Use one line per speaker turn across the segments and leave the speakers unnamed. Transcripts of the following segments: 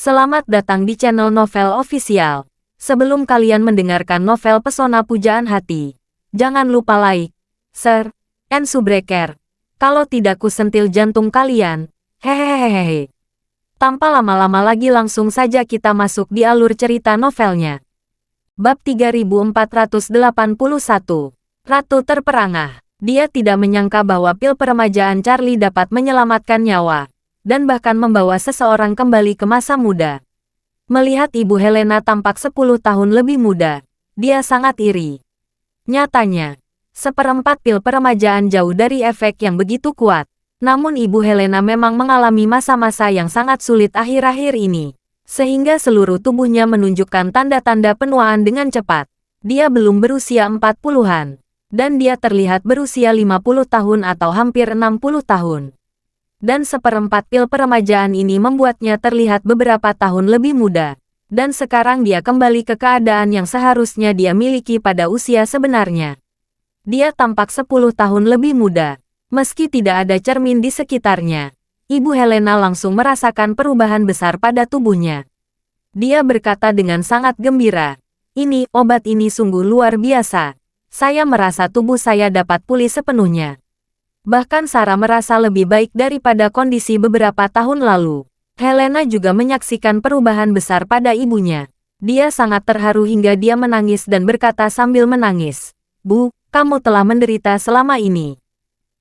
Selamat datang di channel Novel Official. Sebelum kalian mendengarkan novel Pesona Pujaan Hati, jangan lupa like, share, and subscribe. Kalau tidak ku sentil jantung kalian. Hehehehe. Tanpa lama-lama lagi langsung saja kita masuk di alur cerita novelnya. Bab 3481. Ratu Terperangah. Dia tidak menyangka bahwa pil peremajaan Charlie dapat menyelamatkan nyawa dan bahkan membawa seseorang kembali ke masa muda. Melihat Ibu Helena tampak 10 tahun lebih muda, dia sangat iri. Nyatanya, seperempat pil peremajaan jauh dari efek yang begitu kuat. Namun Ibu Helena memang mengalami masa-masa yang sangat sulit akhir-akhir ini, sehingga seluruh tubuhnya menunjukkan tanda-tanda penuaan dengan cepat. Dia belum berusia 40-an, dan dia terlihat berusia 50 tahun atau hampir 60 tahun. Dan seperempat pil peremajaan ini membuatnya terlihat beberapa tahun lebih muda. Dan sekarang dia kembali ke keadaan yang seharusnya dia miliki pada usia sebenarnya. Dia tampak 10 tahun lebih muda. Meski tidak ada cermin di sekitarnya, Ibu Helena langsung merasakan perubahan besar pada tubuhnya. Dia berkata dengan sangat gembira, obat ini sungguh luar biasa. Saya merasa tubuh saya dapat pulih sepenuhnya. Bahkan Sarah merasa lebih baik daripada kondisi beberapa tahun lalu. Helena juga menyaksikan perubahan besar pada ibunya. Dia sangat terharu hingga dia menangis dan berkata sambil menangis, "Bu, kamu telah menderita selama ini."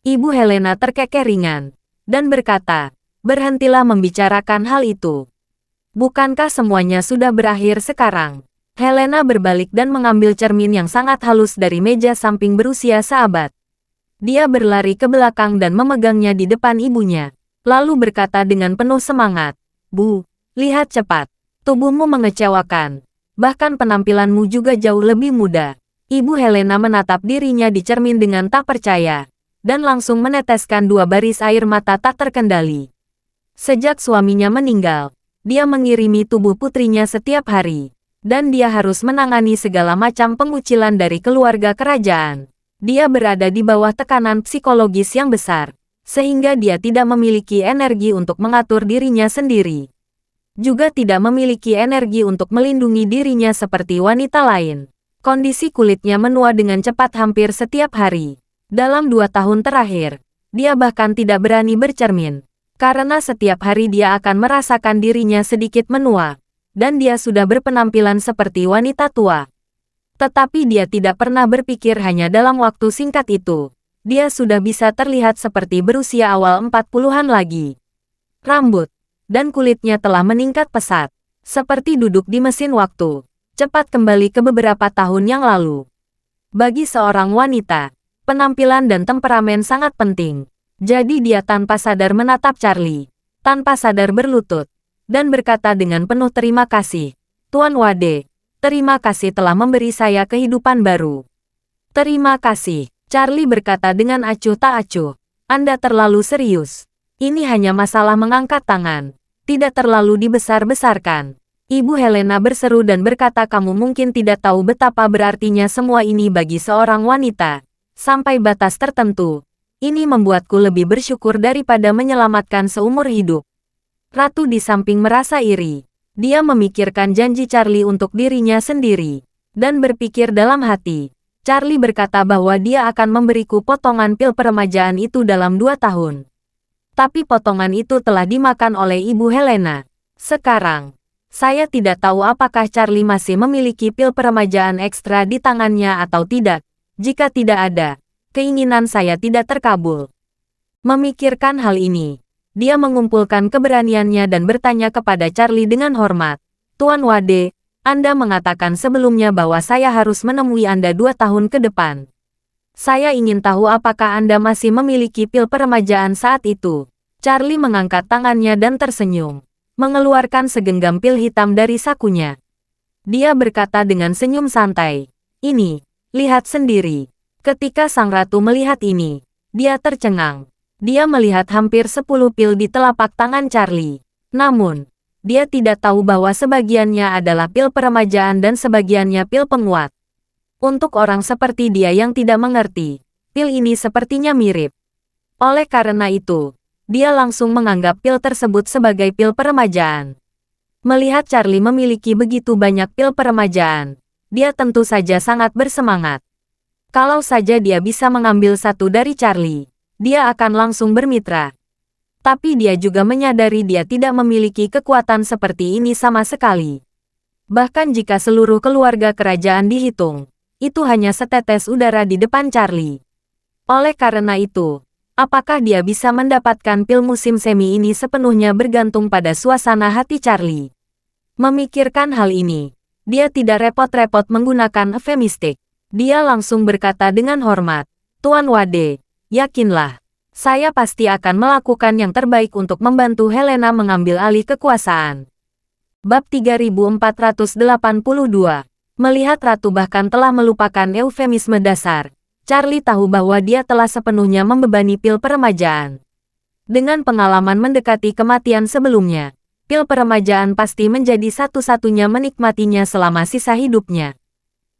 Ibu Helena terkekeh ringan dan berkata, "Berhentilah membicarakan hal itu. Bukankah semuanya sudah berakhir sekarang?" Helena berbalik dan mengambil cermin yang sangat halus dari meja samping berusia seabad. Dia berlari ke belakang dan memegangnya di depan ibunya. Lalu berkata dengan penuh semangat, "Bu, lihat cepat. Tubuhmu mengecewakan. Bahkan penampilanmu juga jauh lebih muda." Ibu Helena menatap dirinya di cermin dengan tak percaya, dan langsung meneteskan 2 baris air mata tak terkendali. Sejak suaminya meninggal, dia mengirimi tubuh putrinya setiap hari, dan dia harus menangani segala macam pengucilan dari keluarga kerajaan. Dia berada di bawah tekanan psikologis yang besar, sehingga dia tidak memiliki energi untuk mengatur dirinya sendiri. Juga tidak memiliki energi untuk melindungi dirinya seperti wanita lain. Kondisi kulitnya menua dengan cepat hampir setiap hari. Dalam 2 tahun terakhir, dia bahkan tidak berani bercermin, karena setiap hari dia akan merasakan dirinya sedikit menua, dan dia sudah berpenampilan seperti wanita tua. Tetapi dia tidak pernah berpikir hanya dalam waktu singkat itu, dia sudah bisa terlihat seperti berusia awal 40-an lagi. Rambut dan kulitnya telah meningkat pesat, seperti duduk di mesin waktu, cepat kembali ke beberapa tahun yang lalu. Bagi seorang wanita, penampilan dan temperamen sangat penting. Jadi dia tanpa sadar menatap Charlie, tanpa sadar berlutut, dan berkata dengan penuh terima kasih, "Tuan Wade. Terima kasih telah memberi saya kehidupan baru." "Terima kasih," Charlie berkata dengan acuh tak acuh. "Anda terlalu serius. Ini hanya masalah mengangkat tangan. Tidak terlalu dibesar-besarkan." Ibu Helena berseru dan berkata, "Kamu mungkin tidak tahu betapa berartinya semua ini bagi seorang wanita. Sampai batas tertentu, ini membuatku lebih bersyukur daripada menyelamatkan seumur hidup." Ratu di samping merasa iri. Dia memikirkan janji Charlie untuk dirinya sendiri, dan berpikir dalam hati, Charlie berkata bahwa dia akan memberiku potongan pil peremajaan itu dalam 2 tahun. Tapi potongan itu telah dimakan oleh Ibu Helena. Sekarang, saya tidak tahu apakah Charlie masih memiliki pil peremajaan ekstra di tangannya atau tidak. Jika tidak ada, keinginan saya tidak terkabul. Memikirkan hal ini, dia mengumpulkan keberaniannya dan bertanya kepada Charlie dengan hormat, "Tuan Wade, Anda mengatakan sebelumnya bahwa saya harus menemui Anda 2 tahun ke depan. Saya ingin tahu apakah Anda masih memiliki pil peremajaan saat itu." Charlie mengangkat tangannya dan tersenyum, mengeluarkan segenggam pil hitam dari sakunya. Dia berkata dengan senyum santai, lihat sendiri." Ketika sang ratu melihat ini, dia tercengang. Dia melihat hampir 10 pil di telapak tangan Charlie. Namun, dia tidak tahu bahwa sebagiannya adalah pil peremajaan dan sebagiannya pil penguat. Untuk orang seperti dia yang tidak mengerti, pil ini sepertinya mirip. Oleh karena itu, dia langsung menganggap pil tersebut sebagai pil peremajaan. Melihat Charlie memiliki begitu banyak pil peremajaan, dia tentu saja sangat bersemangat. Kalau saja dia bisa mengambil satu dari Charlie, dia akan langsung bermitra. Tapi dia juga menyadari dia tidak memiliki kekuatan seperti ini sama sekali. Bahkan jika seluruh keluarga kerajaan dihitung, itu hanya setetes udara di depan Charlie. Oleh karena itu, apakah dia bisa mendapatkan pil musim semi ini sepenuhnya bergantung pada suasana hati Charlie. Memikirkan hal ini, dia tidak repot-repot menggunakan eufemistik. Dia langsung berkata dengan hormat, "Tuan Wade, yakinlah. Saya pasti akan melakukan yang terbaik untuk membantu Helena mengambil alih kekuasaan." Bab 3482. Melihat Ratu bahkan telah melupakan eufemisme dasar, Charlie tahu bahwa dia telah sepenuhnya membebani pil peremajaan. Dengan pengalaman mendekati kematian sebelumnya, pil peremajaan pasti menjadi satu-satunya menikmatinya selama sisa hidupnya.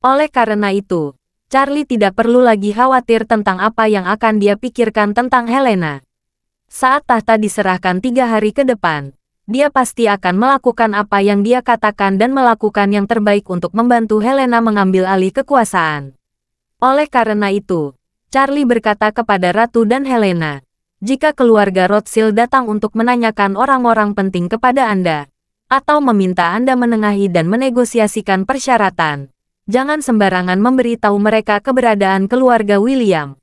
Oleh karena itu, Charlie tidak perlu lagi khawatir tentang apa yang akan dia pikirkan tentang Helena. Saat tahta diserahkan 3 hari ke depan, dia pasti akan melakukan apa yang dia katakan dan melakukan yang terbaik untuk membantu Helena mengambil alih kekuasaan. Oleh karena itu, Charlie berkata kepada Ratu dan Helena, "Jika keluarga Rothschild datang untuk menanyakan orang-orang penting kepada Anda, atau meminta Anda menengahi dan menegosiasikan persyaratan, jangan sembarangan memberitahu mereka keberadaan keluarga William.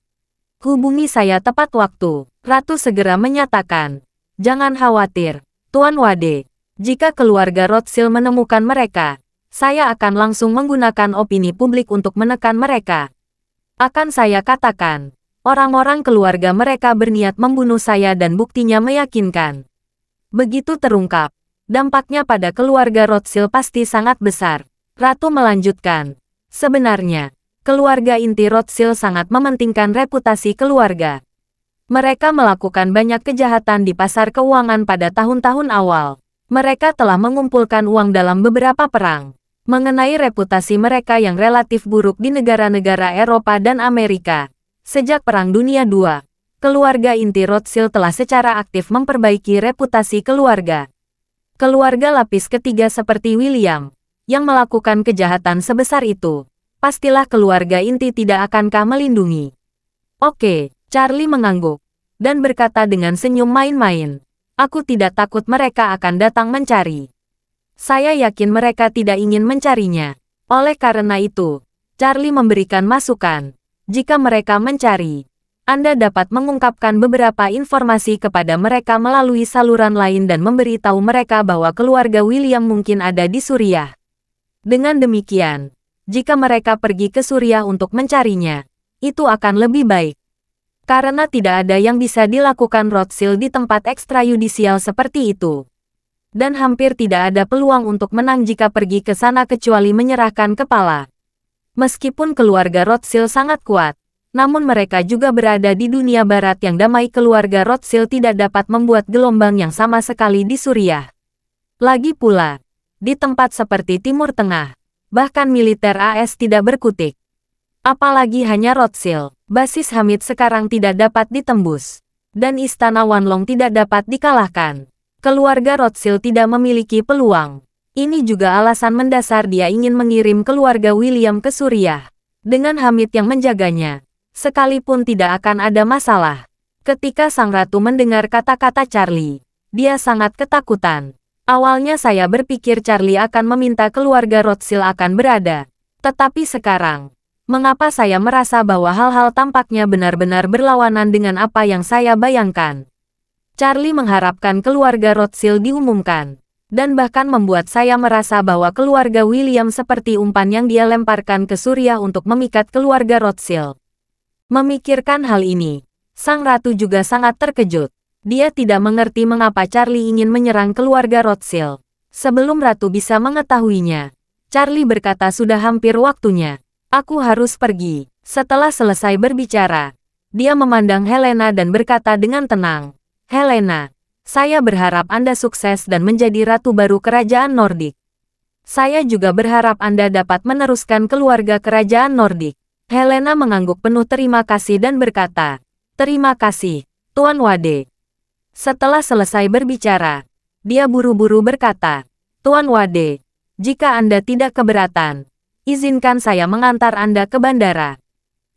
Hubungi saya tepat waktu." Ratu segera menyatakan, "Jangan khawatir, Tuan Wade. Jika keluarga Rothschild menemukan mereka, saya akan langsung menggunakan opini publik untuk menekan mereka. Akan saya katakan, orang-orang keluarga mereka berniat membunuh saya dan buktinya meyakinkan." Begitu terungkap, dampaknya pada keluarga Rothschild pasti sangat besar. Ratu melanjutkan, "Sebenarnya, keluarga inti Rothschild sangat mementingkan reputasi keluarga. Mereka melakukan banyak kejahatan di pasar keuangan pada tahun-tahun awal. Mereka telah mengumpulkan uang dalam beberapa perang. Mengenai reputasi mereka yang relatif buruk di negara-negara Eropa dan Amerika. Sejak Perang Dunia II, keluarga inti Rothschild telah secara aktif memperbaiki reputasi keluarga. Keluarga lapis ketiga seperti William, yang melakukan kejahatan sebesar itu, pastilah keluarga inti tidak akankah melindungi." "Oke," Charlie mengangguk, dan berkata dengan senyum main-main, "Aku tidak takut mereka akan datang mencari. Saya yakin mereka tidak ingin mencarinya. Oleh karena itu, Charlie memberikan masukan, jika mereka mencari, Anda dapat mengungkapkan beberapa informasi kepada mereka melalui saluran lain dan memberitahu mereka bahwa keluarga William mungkin ada di Suriah. Dengan demikian, jika mereka pergi ke Suriah untuk mencarinya, itu akan lebih baik. Karena tidak ada yang bisa dilakukan Rothschild di tempat ekstrayudisial seperti itu. Dan hampir tidak ada peluang untuk menang jika pergi ke sana kecuali menyerahkan kepala. Meskipun keluarga Rothschild sangat kuat, namun mereka juga berada di dunia barat yang damai. Keluarga Rothschild tidak dapat membuat gelombang yang sama sekali di Suriah. Lagi pula, di tempat seperti Timur Tengah, bahkan militer AS tidak berkutik. Apalagi hanya Rothschild, basis Hamid sekarang tidak dapat ditembus. Dan istana Wanlong tidak dapat dikalahkan. Keluarga Rothschild tidak memiliki peluang. Ini juga alasan mendasar dia ingin mengirim keluarga William ke Suriah. Dengan Hamid yang menjaganya, sekalipun tidak akan ada masalah. Ketika sang ratu mendengar kata-kata Charlie, dia sangat ketakutan. Awalnya saya berpikir Charlie akan meminta keluarga Rothschild akan berada. Tetapi sekarang, mengapa saya merasa bahwa hal-hal tampaknya benar-benar berlawanan dengan apa yang saya bayangkan? Charlie mengharapkan keluarga Rothschild diumumkan, dan bahkan membuat saya merasa bahwa keluarga William seperti umpan yang dia lemparkan ke Suriah untuk memikat keluarga Rothschild. Memikirkan hal ini, sang ratu juga sangat terkejut. Dia tidak mengerti mengapa Charlie ingin menyerang keluarga Rothschild. Sebelum ratu bisa mengetahuinya, Charlie berkata sudah hampir waktunya. "Aku harus pergi." Setelah selesai berbicara, dia memandang Helena dan berkata dengan tenang, "Helena, saya berharap Anda sukses dan menjadi ratu baru kerajaan Nordik. Saya juga berharap Anda dapat meneruskan keluarga kerajaan Nordik." Helena mengangguk penuh terima kasih dan berkata, "Terima kasih, Tuan Wade." Setelah selesai berbicara, dia buru-buru berkata, Tuan Wade, jika Anda tidak keberatan, izinkan saya mengantar Anda ke bandara.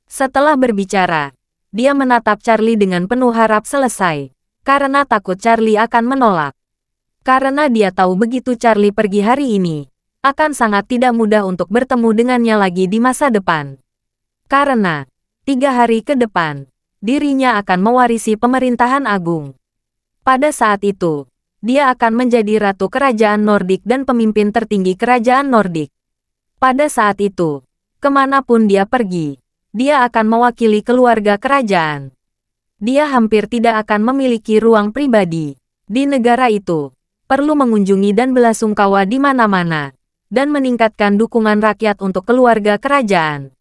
Setelah berbicara, dia menatap Charlie dengan penuh harap selesai, karena takut Charlie akan menolak. Karena dia tahu begitu Charlie pergi hari ini, akan sangat tidak mudah untuk bertemu dengannya lagi di masa depan. Karena 3 hari ke depan, dirinya akan mewarisi pemerintahan agung. Pada saat itu, dia akan menjadi ratu kerajaan Nordik dan pemimpin tertinggi kerajaan Nordik. Pada saat itu, kemanapun dia pergi, dia akan mewakili keluarga kerajaan. Dia hampir tidak akan memiliki ruang pribadi. Di negara itu, perlu mengunjungi dan belasungkawa di mana-mana, dan meningkatkan dukungan rakyat untuk keluarga kerajaan.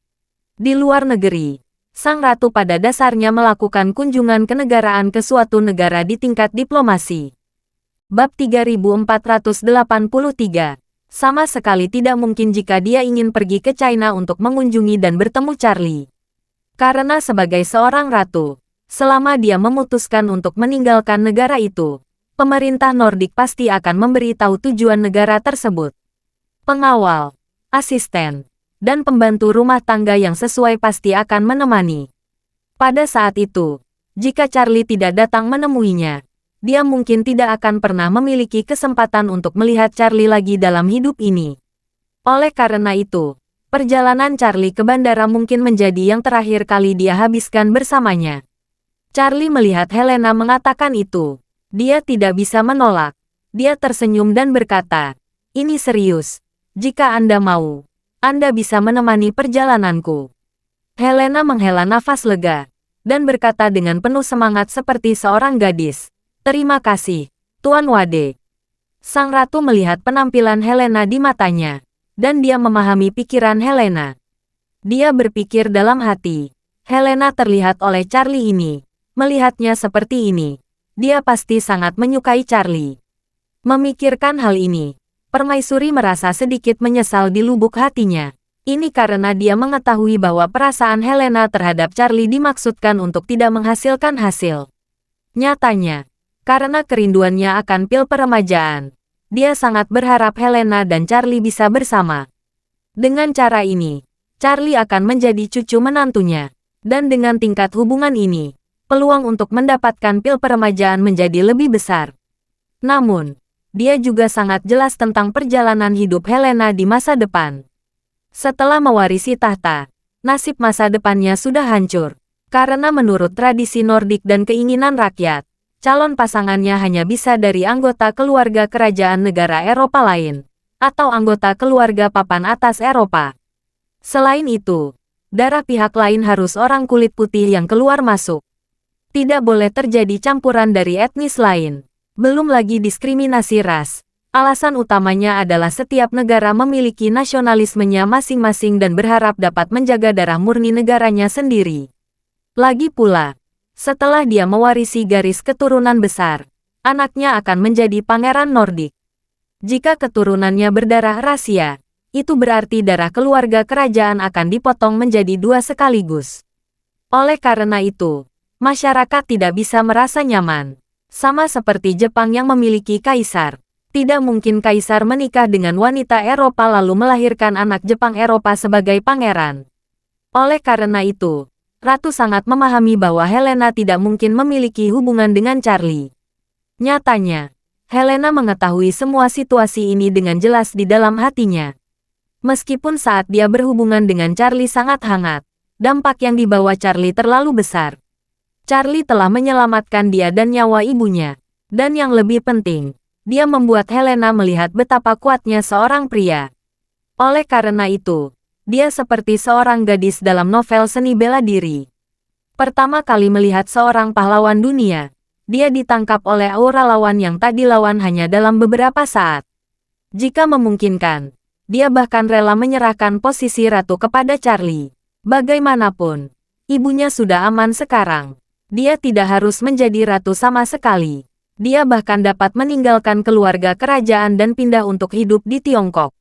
Di luar negeri, sang ratu pada dasarnya melakukan kunjungan kenegaraan ke suatu negara di tingkat diplomasi. Bab 3483. Sama sekali tidak mungkin jika dia ingin pergi ke China untuk mengunjungi dan bertemu Charlie. Karena sebagai seorang ratu, selama dia memutuskan untuk meninggalkan negara itu, pemerintah Nordik pasti akan memberitahu tujuan negara tersebut. Pengawal, asisten, dan pembantu rumah tangga yang sesuai pasti akan menemani. Pada saat itu, jika Charlie tidak datang menemuinya, dia mungkin tidak akan pernah memiliki kesempatan untuk melihat Charlie lagi dalam hidup ini. Oleh karena itu, perjalanan Charlie ke bandara mungkin menjadi yang terakhir kali dia habiskan bersamanya. Charlie melihat Helena mengatakan itu. Dia tidak bisa menolak. Dia tersenyum dan berkata, "Ini serius. Jika Anda mau, Anda bisa menemani perjalananku." Helena menghela nafas lega, dan berkata dengan penuh semangat seperti seorang gadis, "Terima kasih, Tuan Wade." Sang ratu melihat penampilan Helena di matanya, dan dia memahami pikiran Helena. Dia berpikir dalam hati, Helena terlihat oleh Charlie ini, melihatnya seperti ini. Dia pasti sangat menyukai Charlie. Memikirkan hal ini, Permaisuri merasa sedikit menyesal di lubuk hatinya. Ini karena dia mengetahui bahwa perasaan Helena terhadap Charlie dimaksudkan untuk tidak menghasilkan hasil. Nyatanya, karena kerinduannya akan pil peremajaan, dia sangat berharap Helena dan Charlie bisa bersama. Dengan cara ini, Charlie akan menjadi cucu menantunya. Dan dengan tingkat hubungan ini, peluang untuk mendapatkan pil peremajaan menjadi lebih besar. Namun, dia juga sangat jelas tentang perjalanan hidup Helena di masa depan. Setelah mewarisi tahta, nasib masa depannya sudah hancur. Karena menurut tradisi Nordik dan keinginan rakyat, calon pasangannya hanya bisa dari anggota keluarga kerajaan negara Eropa lain, atau anggota keluarga papan atas Eropa. Selain itu, darah pihak lain harus orang kulit putih yang keluar masuk. Tidak boleh terjadi campuran dari etnis lain. Belum lagi diskriminasi ras. Alasan utamanya adalah setiap negara memiliki nasionalismenya masing-masing dan berharap dapat menjaga darah murni negaranya sendiri. Lagi pula, setelah dia mewarisi garis keturunan besar, anaknya akan menjadi pangeran Nordik. Jika keturunannya berdarah rahasia, itu berarti darah keluarga kerajaan akan dipotong menjadi 2 sekaligus. Oleh karena itu, masyarakat tidak bisa merasa nyaman. Sama seperti Jepang yang memiliki kaisar. Tidak mungkin kaisar menikah dengan wanita Eropa lalu melahirkan anak Jepang Eropa sebagai pangeran. Oleh karena itu, Ratu sangat memahami bahwa Helena tidak mungkin memiliki hubungan dengan Charlie. Nyatanya, Helena mengetahui semua situasi ini dengan jelas di dalam hatinya. Meskipun saat dia berhubungan dengan Charlie sangat hangat, dampak yang dibawa Charlie terlalu besar. Charlie telah menyelamatkan dia dan nyawa ibunya. Dan yang lebih penting, dia membuat Helena melihat betapa kuatnya seorang pria. Oleh karena itu, dia seperti seorang gadis dalam novel seni bela diri. Pertama kali melihat seorang pahlawan dunia, dia ditangkap oleh aura lawan yang tak dilawan hanya dalam beberapa saat. Jika memungkinkan, dia bahkan rela menyerahkan posisi ratu kepada Charlie. Bagaimanapun, ibunya sudah aman sekarang. Dia tidak harus menjadi ratu sama sekali. Dia bahkan dapat meninggalkan keluarga kerajaan dan pindah untuk hidup di Tiongkok.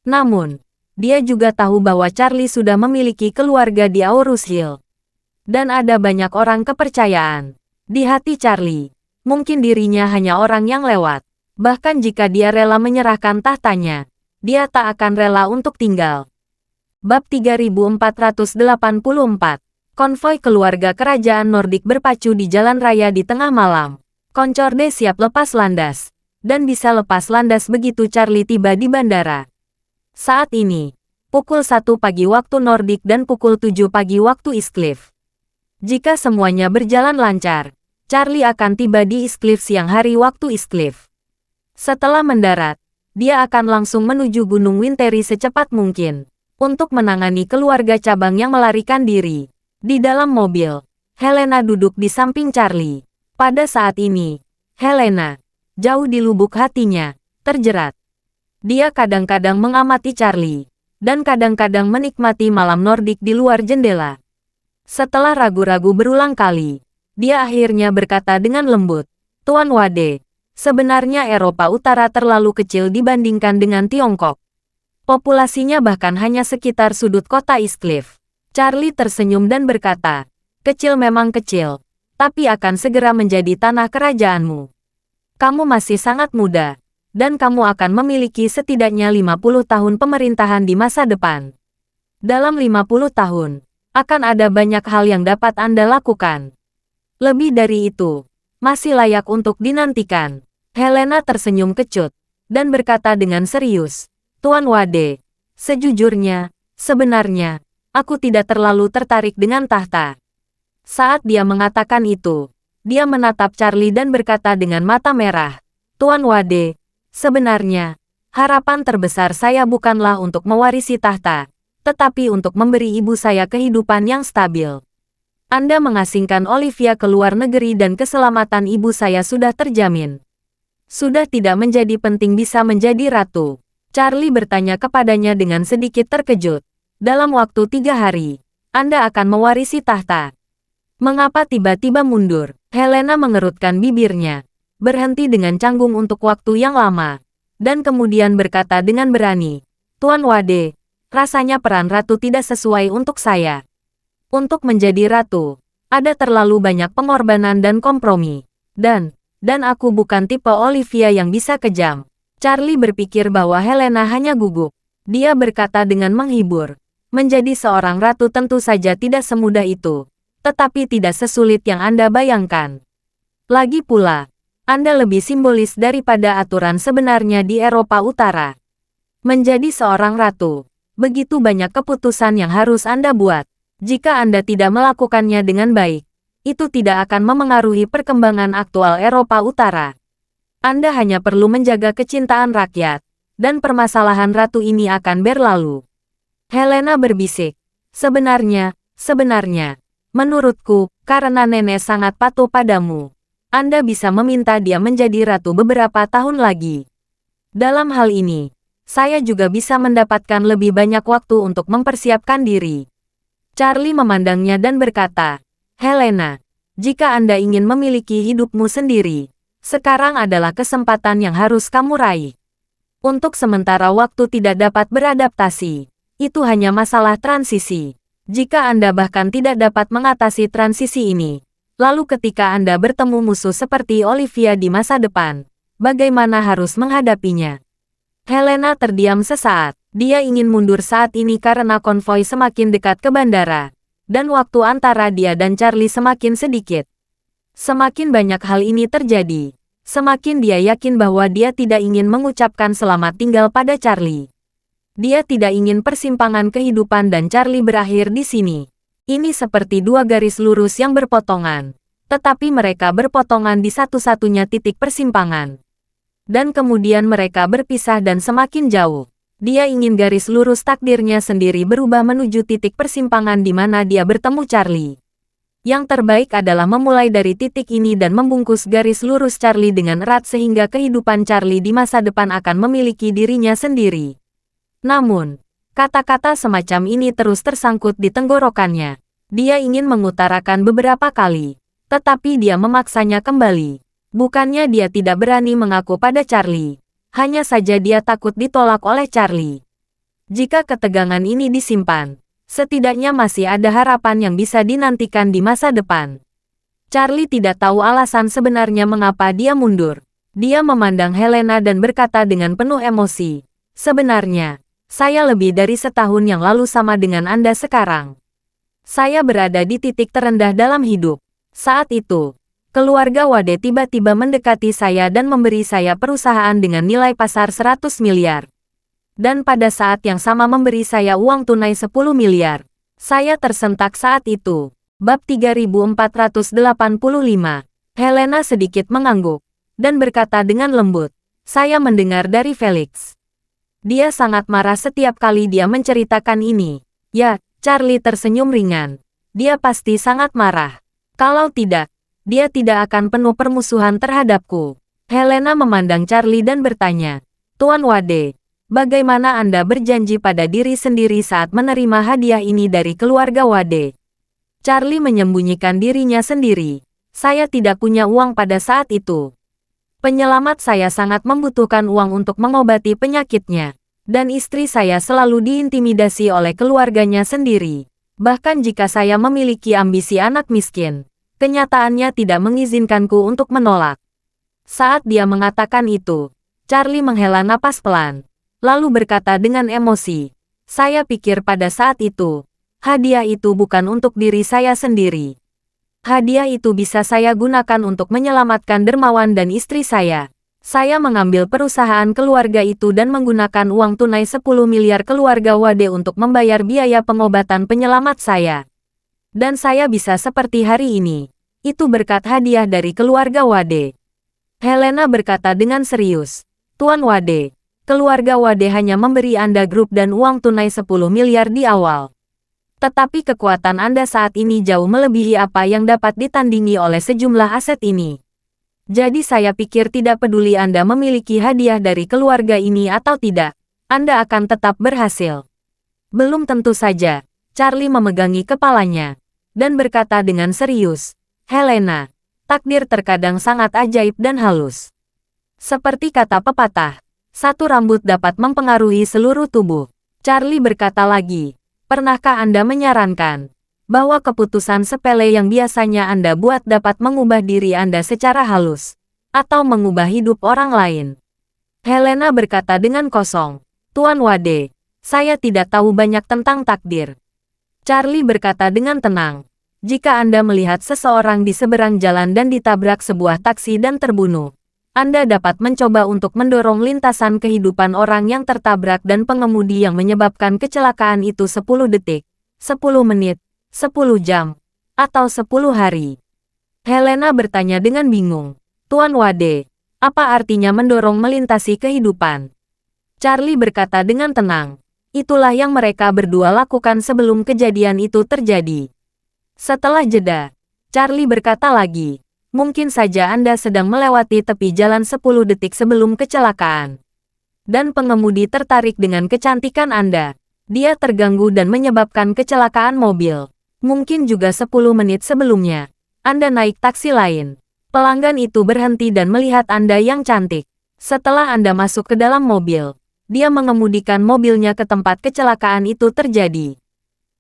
Namun, dia juga tahu bahwa Charlie sudah memiliki keluarga di Aurus Hill. Dan ada banyak orang kepercayaan. Di hati Charlie, mungkin dirinya hanya orang yang lewat. Bahkan jika dia rela menyerahkan tahtanya, dia tak akan rela untuk tinggal. Bab 3484. Konvoi keluarga kerajaan Nordik berpacu di jalan raya di tengah malam. Koncorde siap lepas landas, dan bisa lepas landas begitu Charlie tiba di bandara. Saat ini, pukul 1 pagi waktu Nordik dan pukul 7 pagi waktu East Cliff. Jika semuanya berjalan lancar, Charlie akan tiba di East Cliff siang hari waktu East Cliff. Setelah mendarat, dia akan langsung menuju Gunung Winteri secepat mungkin untuk menangani keluarga cabang yang melarikan diri. Di dalam mobil, Helena duduk di samping Charlie. Pada saat ini, Helena, jauh di lubuk hatinya, terjerat. Dia kadang-kadang mengamati Charlie, dan kadang-kadang menikmati malam Nordik di luar jendela. Setelah ragu-ragu berulang kali, dia akhirnya berkata dengan lembut, "Tuan Wade, sebenarnya Eropa Utara terlalu kecil dibandingkan dengan Tiongkok. Populasinya bahkan hanya sekitar sudut kota East Cliff." Charlie tersenyum dan berkata, "Kecil memang kecil, tapi akan segera menjadi tanah kerajaanmu. Kamu masih sangat muda, dan kamu akan memiliki setidaknya 50 tahun pemerintahan di masa depan. Dalam 50 tahun, akan ada banyak hal yang dapat Anda lakukan. Lebih dari itu, masih layak untuk dinantikan." Helena tersenyum kecut, dan berkata dengan serius, "Tuan Wade, sejujurnya, sebenarnya, aku tidak terlalu tertarik dengan tahta." Saat dia mengatakan itu, dia menatap Charlie dan berkata dengan mata merah, "Tuan Wade, sebenarnya, harapan terbesar saya bukanlah untuk mewarisi tahta, tetapi untuk memberi ibu saya kehidupan yang stabil. Anda mengasingkan Olivia ke luar negeri dan keselamatan ibu saya sudah terjamin. Sudah tidak menjadi penting bisa menjadi ratu." Charlie bertanya kepadanya dengan sedikit terkejut, "Dalam waktu 3 hari, Anda akan mewarisi tahta. Mengapa tiba-tiba mundur?" Helena mengerutkan bibirnya, berhenti dengan canggung untuk waktu yang lama, dan kemudian berkata dengan berani, "Tuan Wade, rasanya peran ratu tidak sesuai untuk saya. Untuk menjadi ratu, ada terlalu banyak pengorbanan dan kompromi. Dan aku bukan tipe Olivia yang bisa kejam." Charlie berpikir bahwa Helena hanya gugup. Dia berkata dengan menghibur, "Menjadi seorang ratu tentu saja tidak semudah itu, tetapi tidak sesulit yang Anda bayangkan. Lagi pula, Anda lebih simbolis daripada aturan sebenarnya di Eropa Utara. Menjadi seorang ratu, begitu banyak keputusan yang harus Anda buat. Jika Anda tidak melakukannya dengan baik, itu tidak akan memengaruhi perkembangan aktual Eropa Utara. Anda hanya perlu menjaga kecintaan rakyat, dan permasalahan ratu ini akan berlalu." Helena berbisik, sebenarnya, menurutku, karena nenek sangat patuh padamu, Anda bisa meminta dia menjadi ratu beberapa tahun lagi. Dalam hal ini, saya juga bisa mendapatkan lebih banyak waktu untuk mempersiapkan diri." Charlie memandangnya dan berkata, "Helena, jika Anda ingin memiliki hidupmu sendiri, sekarang adalah kesempatan yang harus kamu raih. Untuk sementara waktu tidak dapat beradaptasi, itu hanya masalah transisi. Jika Anda bahkan tidak dapat mengatasi transisi ini, lalu ketika Anda bertemu musuh seperti Olivia di masa depan, bagaimana harus menghadapinya?" Helena terdiam sesaat. Dia ingin mundur saat ini karena konvoi semakin dekat ke bandara, dan waktu antara dia dan Charlie semakin sedikit. Semakin banyak hal ini terjadi, semakin dia yakin bahwa dia tidak ingin mengucapkan selamat tinggal pada Charlie. Dia tidak ingin persimpangan kehidupan dan Charlie berakhir di sini. Ini seperti dua garis lurus yang berpotongan, tetapi mereka berpotongan di satu-satunya titik persimpangan. Dan kemudian mereka berpisah dan semakin jauh. Dia ingin garis lurus takdirnya sendiri berubah menuju titik persimpangan di mana dia bertemu Charlie. Yang terbaik adalah memulai dari titik ini dan membungkus garis lurus Charlie dengan erat sehingga kehidupan Charlie di masa depan akan memiliki dirinya sendiri. Namun, kata-kata semacam ini terus tersangkut di tenggorokannya. Dia ingin mengutarakan beberapa kali, tetapi dia memaksanya kembali. Bukannya dia tidak berani mengaku pada Charlie. Hanya saja dia takut ditolak oleh Charlie. Jika ketegangan ini disimpan, setidaknya masih ada harapan yang bisa dinantikan di masa depan. Charlie tidak tahu alasan sebenarnya mengapa dia mundur. Dia memandang Helena dan berkata dengan penuh emosi, "Sebenarnya, saya lebih dari setahun yang lalu sama dengan Anda sekarang. Saya berada di titik terendah dalam hidup. Saat itu, keluarga Wade tiba-tiba mendekati saya dan memberi saya perusahaan dengan nilai pasar 100 miliar. Dan pada saat yang sama memberi saya uang tunai 10 miliar. Saya tersentak saat itu." Bab 3485. Helena sedikit mengangguk dan berkata dengan lembut, "Saya mendengar dari Felix. Dia sangat marah setiap kali dia menceritakan ini." "Ya," Charlie tersenyum ringan. "Dia pasti sangat marah. Kalau tidak, dia tidak akan penuh permusuhan terhadapku." Helena memandang Charlie dan bertanya, "Tuan Wade, bagaimana Anda berjanji pada diri sendiri saat menerima hadiah ini dari keluarga Wade?" Charlie menyembunyikan dirinya sendiri. "Saya tidak punya uang pada saat itu. Penyelamat saya sangat membutuhkan uang untuk mengobati penyakitnya. Dan istri saya selalu diintimidasi oleh keluarganya sendiri. Bahkan jika saya memiliki ambisi anak miskin, kenyataannya tidak mengizinkanku untuk menolak." Saat dia mengatakan itu, Charlie menghela napas pelan, lalu berkata dengan emosi, "Saya pikir pada saat itu, hadiah itu bukan untuk diri saya sendiri. Hadiah itu bisa saya gunakan untuk menyelamatkan dermawan dan istri saya. Saya mengambil perusahaan keluarga itu dan menggunakan uang tunai 10 miliar keluarga Wade untuk membayar biaya pengobatan penyelamat saya. Dan saya bisa seperti hari ini. Itu berkat hadiah dari keluarga Wade." Helena berkata dengan serius, "Tuan Wade, keluarga Wade hanya memberi Anda grup dan uang tunai 10 miliar di awal. Tetapi kekuatan Anda saat ini jauh melebihi apa yang dapat ditandingi oleh sejumlah aset ini. Jadi saya pikir tidak peduli Anda memiliki hadiah dari keluarga ini atau tidak, Anda akan tetap berhasil." "Belum tentu saja." Charlie memegangi kepalanya dan berkata dengan serius, "Helena, takdir terkadang sangat ajaib dan halus. Seperti kata pepatah, satu rambut dapat mempengaruhi seluruh tubuh." Charlie berkata lagi, "Pernahkah Anda menyarankan bahwa keputusan sepele yang biasanya Anda buat dapat mengubah diri Anda secara halus, atau mengubah hidup orang lain?" Helena berkata dengan kosong, "Tuan Wade, saya tidak tahu banyak tentang takdir." Charlie berkata dengan tenang, "Jika Anda melihat seseorang di seberang jalan dan ditabrak sebuah taksi dan terbunuh, Anda dapat mencoba untuk mendorong lintasan kehidupan orang yang tertabrak dan pengemudi yang menyebabkan kecelakaan itu 10 detik, 10 menit, 10 jam, atau 10 hari." Helena bertanya dengan bingung, "Tuan Wade, apa artinya mendorong melintasi kehidupan?" Charlie berkata dengan tenang, "Itulah yang mereka berdua lakukan sebelum kejadian itu terjadi." Setelah jeda, Charlie berkata lagi, "Mungkin saja Anda sedang melewati tepi jalan 10 detik sebelum kecelakaan. Dan pengemudi tertarik dengan kecantikan Anda. Dia terganggu dan menyebabkan kecelakaan mobil. Mungkin juga 10 menit sebelumnya, Anda naik taksi lain. Pelanggan itu berhenti dan melihat Anda yang cantik. Setelah Anda masuk ke dalam mobil, dia mengemudikan mobilnya ke tempat kecelakaan itu terjadi.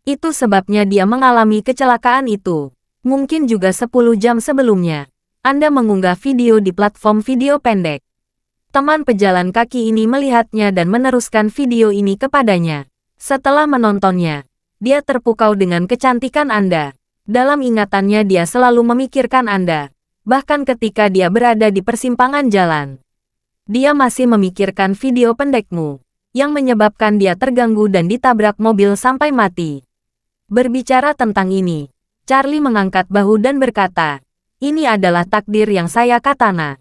Itu sebabnya dia mengalami kecelakaan itu. Mungkin juga 10 jam sebelumnya, Anda mengunggah video di platform video pendek. Teman pejalan kaki ini melihatnya dan meneruskan video ini kepadanya. Setelah menontonnya, dia terpukau dengan kecantikan Anda. Dalam ingatannya dia selalu memikirkan Anda, bahkan ketika dia berada di persimpangan jalan. Dia masih memikirkan video pendekmu, yang menyebabkan dia terganggu dan ditabrak mobil sampai mati." Berbicara tentang ini, Charlie mengangkat bahu dan berkata, "Ini adalah takdir yang saya katana.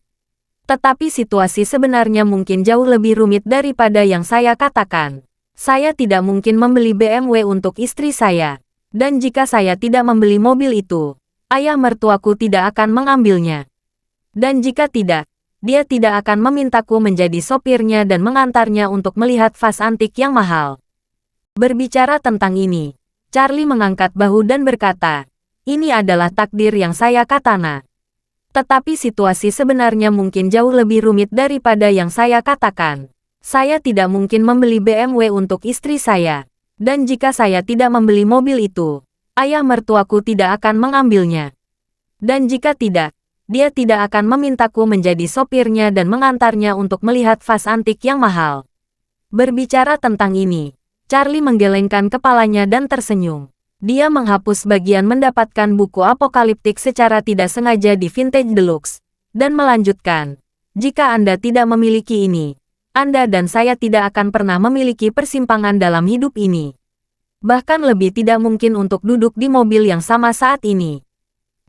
Tetapi situasi sebenarnya mungkin jauh lebih rumit daripada yang saya katakan. Saya tidak mungkin membeli BMW untuk istri saya. Dan jika saya tidak membeli mobil itu, ayah mertuaku tidak akan mengambilnya. Dan jika tidak, dia tidak akan memintaku menjadi sopirnya dan mengantarnya untuk melihat vas antik yang mahal." Berbicara tentang ini, Charlie mengangkat bahu dan berkata, "Ini adalah takdir yang saya katana. Tetapi situasi sebenarnya mungkin jauh lebih rumit daripada yang saya katakan. Saya tidak mungkin membeli BMW untuk istri saya. Dan jika saya tidak membeli mobil itu, ayah mertuaku tidak akan mengambilnya. Dan jika tidak, dia tidak akan memintaku menjadi sopirnya dan mengantarnya untuk melihat vas antik yang mahal. Berbicara tentang ini, Charlie menggelengkan kepalanya dan tersenyum. Dia menghapus bagian mendapatkan buku apokaliptik secara tidak sengaja di Vintage Deluxe, dan melanjutkan, jika Anda tidak memiliki ini, Anda dan saya tidak akan pernah memiliki persimpangan dalam hidup ini. Bahkan lebih tidak mungkin untuk duduk di mobil yang sama saat ini.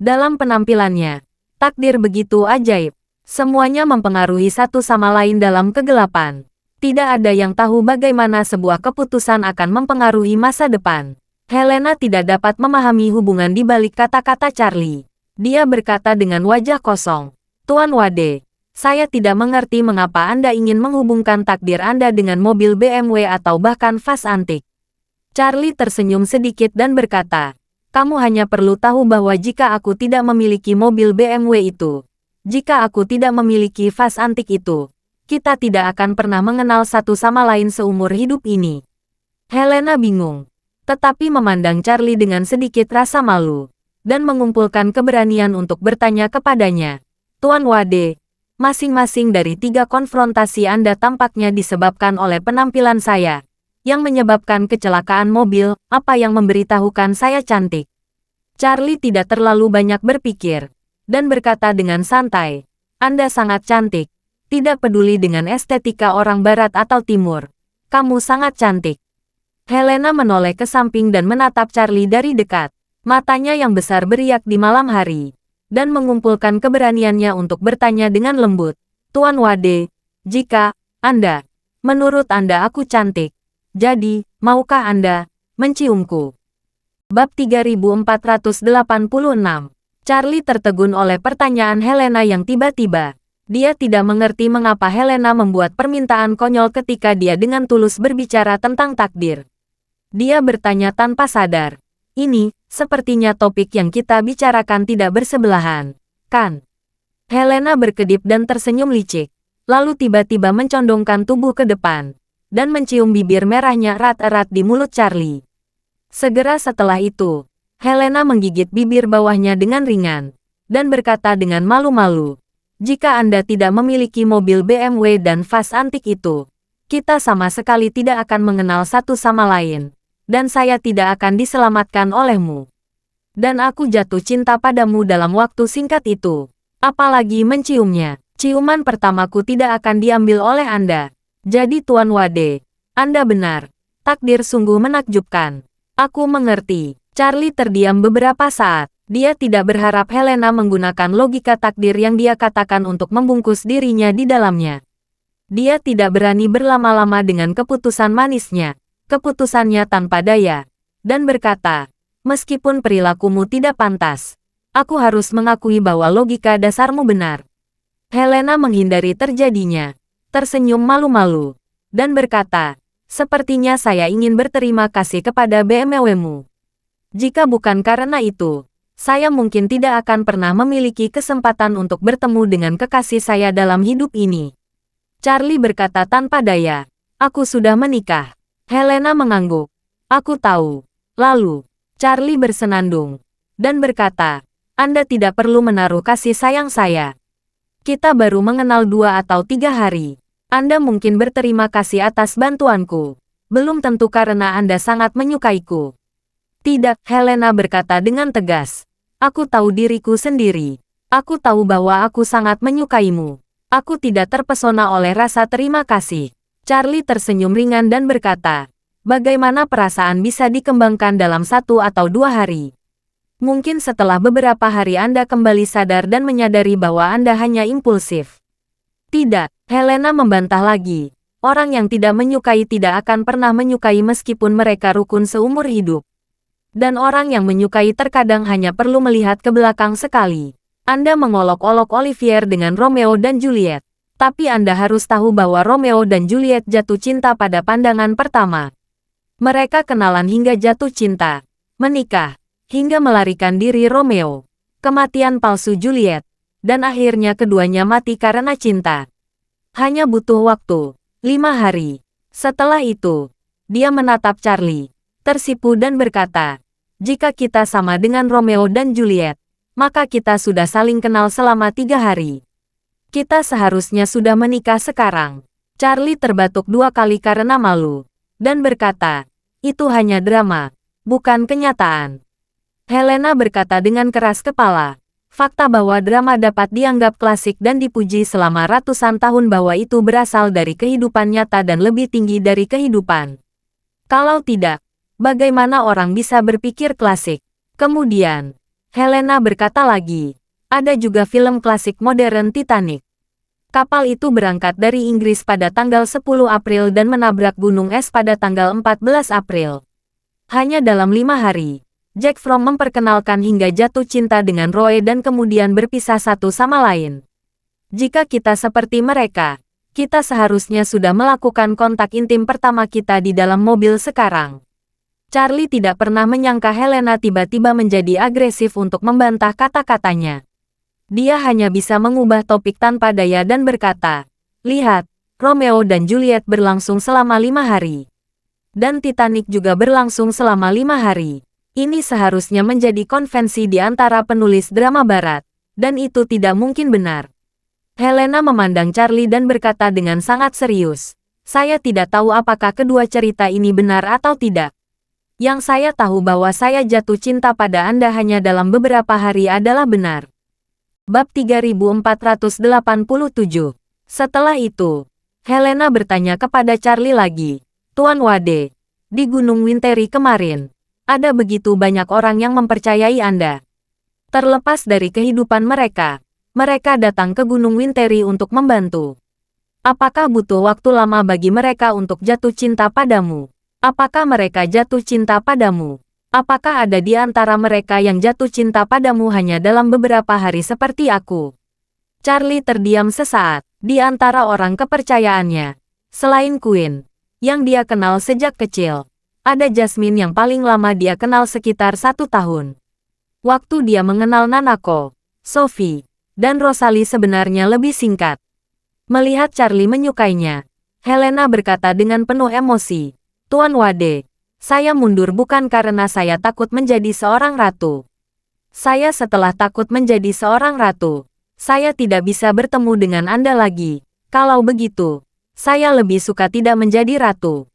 Dalam penampilannya, takdir begitu ajaib. Semuanya mempengaruhi satu sama lain dalam kegelapan. Tidak ada yang tahu bagaimana sebuah keputusan akan mempengaruhi masa depan. Helena tidak dapat memahami hubungan di balik kata-kata Charlie. Dia berkata dengan wajah kosong, "Tuan Wade, saya tidak mengerti mengapa Anda ingin menghubungkan takdir Anda dengan mobil BMW atau bahkan vas antik." Charlie tersenyum sedikit dan berkata, "Kamu hanya perlu tahu bahwa jika aku tidak memiliki mobil BMW itu, jika aku tidak memiliki vas antik itu, kita tidak akan pernah mengenal satu sama lain seumur hidup ini." Helena bingung, tetapi memandang Charlie dengan sedikit rasa malu, dan mengumpulkan keberanian untuk bertanya kepadanya, "Tuan Wade, masing-masing dari 3 konfrontasi Anda tampaknya disebabkan oleh penampilan saya, yang menyebabkan kecelakaan mobil, apa yang memberitahukan saya cantik?" Charlie tidak terlalu banyak berpikir, dan berkata dengan santai, "Anda sangat cantik. Tidak peduli dengan estetika orang barat atau timur. Kamu sangat cantik." Helena menoleh ke samping dan menatap Charlie dari dekat. Matanya yang besar beriak di malam hari, dan mengumpulkan keberaniannya untuk bertanya dengan lembut, "Tuan Wade, jika Anda, menurut Anda aku cantik, jadi, maukah Anda menciumku?" Bab 3486. Charlie tertegun oleh pertanyaan Helena yang tiba-tiba. Dia tidak mengerti mengapa Helena membuat permintaan konyol ketika dia dengan tulus berbicara tentang takdir. Dia bertanya tanpa sadar, "Ini, sepertinya topik yang kita bicarakan tidak bersebelahan, kan?" Helena berkedip dan tersenyum licik, lalu tiba-tiba mencondongkan tubuh ke depan, dan mencium bibir merahnya erat-erat di mulut Charlie. Segera setelah itu, Helena menggigit bibir bawahnya dengan ringan, dan berkata dengan malu-malu, "Jika Anda tidak memiliki mobil BMW dan vas antik itu, kita sama sekali tidak akan mengenal satu sama lain, dan saya tidak akan diselamatkan olehmu. Dan aku jatuh cinta padamu dalam waktu singkat itu, apalagi menciumnya. Ciuman pertamaku tidak akan diambil oleh Anda. Jadi Tuan Wade, Anda benar. Takdir sungguh menakjubkan. Aku mengerti." Charlie terdiam beberapa saat. Dia tidak berharap Helena menggunakan logika takdir yang dia katakan untuk membungkus dirinya di dalamnya. Dia tidak berani berlama-lama dengan keputusan manisnya, keputusannya tanpa daya, dan berkata, "Meskipun perilakumu tidak pantas, aku harus mengakui bahwa logika dasarmu benar." Helena menghindari terjadinya, tersenyum malu-malu, dan berkata, "Sepertinya saya ingin berterima kasih kepada BMW-mu. Jika bukan karena itu, saya mungkin tidak akan pernah memiliki kesempatan untuk bertemu dengan kekasih saya dalam hidup ini." Charlie berkata tanpa daya, "Aku sudah menikah." Helena mengangguk. "Aku tahu." Lalu, Charlie bersenandung, dan berkata, "Anda tidak perlu menaruh kasih sayang saya. Kita baru mengenal 2 atau 3 hari. Anda mungkin berterima kasih atas bantuanku. Belum tentu karena Anda sangat menyukaiku." "Tidak," Helena berkata dengan tegas. "Aku tahu diriku sendiri. Aku tahu bahwa aku sangat menyukaimu. Aku tidak terpesona oleh rasa terima kasih." Charlie tersenyum ringan dan berkata, "Bagaimana perasaan bisa dikembangkan dalam 1 atau 2 hari? Mungkin setelah beberapa hari Anda kembali sadar dan menyadari bahwa Anda hanya impulsif." "Tidak," Helena membantah lagi. "Orang yang tidak menyukai tidak akan pernah menyukai meskipun mereka rukun seumur hidup. Dan orang yang menyukai terkadang hanya perlu melihat ke belakang sekali." Anda mengolok-olok Olivier dengan Romeo dan Juliet. Tapi Anda harus tahu bahwa Romeo dan Juliet jatuh cinta pada pandangan pertama. Mereka kenalan hingga jatuh cinta, menikah, hingga melarikan diri Romeo, kematian palsu Juliet, dan akhirnya keduanya mati karena cinta. Hanya butuh waktu, 5 hari. Setelah itu, dia menatap Charlie, tersipu dan berkata, "Jika kita sama dengan Romeo dan Juliet, maka kita sudah saling kenal selama 3 hari. Kita seharusnya sudah menikah sekarang. Charlie terbatuk 2 kali karena malu, dan berkata, itu hanya drama, bukan kenyataan. Helena berkata dengan keras kepala, fakta bahwa drama dapat dianggap klasik dan dipuji selama ratusan tahun bahwa itu berasal dari kehidupan nyata dan lebih tinggi dari kehidupan. Kalau tidak, bagaimana orang bisa berpikir klasik? Kemudian, Helena berkata lagi, ada juga film klasik modern Titanic. Kapal itu berangkat dari Inggris pada tanggal 10 April dan menabrak gunung es pada tanggal 14 April. Hanya dalam 5 hari, Jack Fromm memperkenalkan hingga jatuh cinta dengan Roy dan kemudian berpisah satu sama lain. Jika kita seperti mereka, kita seharusnya sudah melakukan kontak intim pertama kita di dalam mobil sekarang. Charlie tidak pernah menyangka Helena tiba-tiba menjadi agresif untuk membantah kata-katanya. Dia hanya bisa mengubah topik tanpa daya dan berkata, lihat, Romeo dan Juliet berlangsung selama 5 hari. Dan Titanic juga berlangsung selama 5 hari. Ini seharusnya menjadi konvensi di antara penulis drama barat, dan itu tidak mungkin benar. Helena memandang Charlie dan berkata dengan sangat serius, saya tidak tahu apakah kedua cerita ini benar atau tidak. Yang saya tahu bahwa saya jatuh cinta pada Anda hanya dalam beberapa hari adalah benar. Bab 3487. Setelah itu, Helena bertanya kepada Charlie lagi, Tuan Wade, di Gunung Winteri kemarin, ada begitu banyak orang yang mempercayai Anda. Terlepas dari kehidupan mereka, mereka datang ke Gunung Winteri untuk membantu. Apakah butuh waktu lama bagi mereka untuk jatuh cinta padamu? Apakah mereka jatuh cinta padamu? Apakah ada di antara mereka yang jatuh cinta padamu hanya dalam beberapa hari seperti aku? Charlie terdiam sesaat. Di antara orang kepercayaannya, selain Queen, yang dia kenal sejak kecil, ada Jasmine yang paling lama dia kenal sekitar 1 tahun. Waktu dia mengenal Nanako, Sophie, dan Rosalie sebenarnya lebih singkat. Melihat Charlie menyukainya, Helena berkata dengan penuh emosi, Tuan Wade, saya mundur bukan karena saya takut menjadi seorang ratu. Setelah takut menjadi seorang ratu, saya tidak bisa bertemu dengan Anda lagi. Kalau begitu, saya lebih suka tidak menjadi ratu.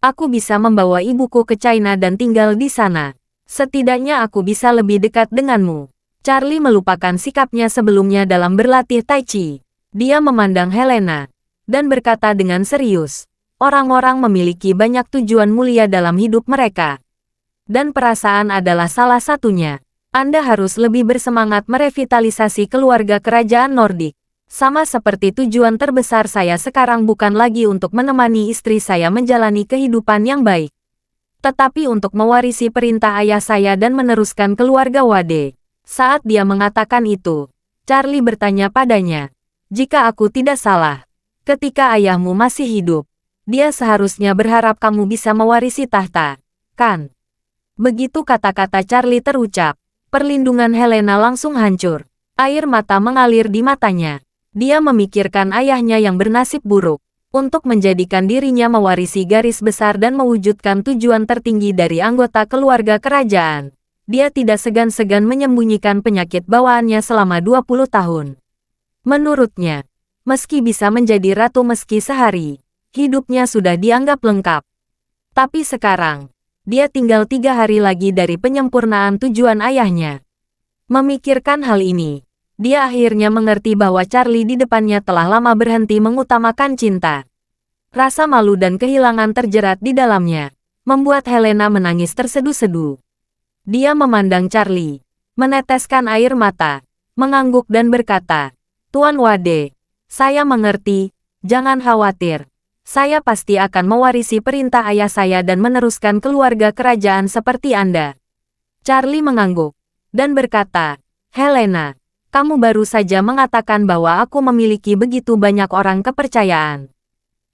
Aku bisa membawa ibuku ke China dan tinggal di sana. Setidaknya aku bisa lebih dekat denganmu. Charlie melupakan sikapnya sebelumnya dalam berlatih Tai Chi. Dia memandang Helena dan berkata dengan serius, orang-orang memiliki banyak tujuan mulia dalam hidup mereka. Dan perasaan adalah salah satunya. Anda harus lebih bersemangat merevitalisasi keluarga kerajaan Nordik. Sama seperti tujuan terbesar saya sekarang bukan lagi untuk menemani istri saya menjalani kehidupan yang baik, tetapi untuk mewarisi perintah ayah saya dan meneruskan keluarga Wade. Saat dia mengatakan itu, Charlie bertanya padanya, jika aku tidak salah, ketika ayahmu masih hidup, dia seharusnya berharap kamu bisa mewarisi tahta, kan? Begitu kata-kata Charlie terucap, perlindungan Helena langsung hancur. Air mata mengalir di matanya. Dia memikirkan ayahnya yang bernasib buruk. Untuk menjadikan dirinya mewarisi garis besar dan mewujudkan tujuan tertinggi dari anggota keluarga kerajaan. Dia tidak segan-segan menyembunyikan penyakit bawaannya selama 20 tahun. Menurutnya, meski bisa menjadi ratu meski sehari, hidupnya sudah dianggap lengkap. Tapi sekarang, dia tinggal 3 hari lagi dari penyempurnaan tujuan ayahnya. Memikirkan hal ini, dia akhirnya mengerti bahwa Charlie di depannya telah lama berhenti mengutamakan cinta. Rasa malu dan kehilangan terjerat di dalamnya, membuat Helena menangis terseduh-seduh. Dia memandang Charlie, meneteskan air mata, mengangguk dan berkata, Tuan Wade, saya mengerti, jangan khawatir. Saya pasti akan mewarisi perintah ayah saya dan meneruskan keluarga kerajaan seperti Anda. Charlie mengangguk dan berkata, Helena, kamu baru saja mengatakan bahwa aku memiliki begitu banyak orang kepercayaan.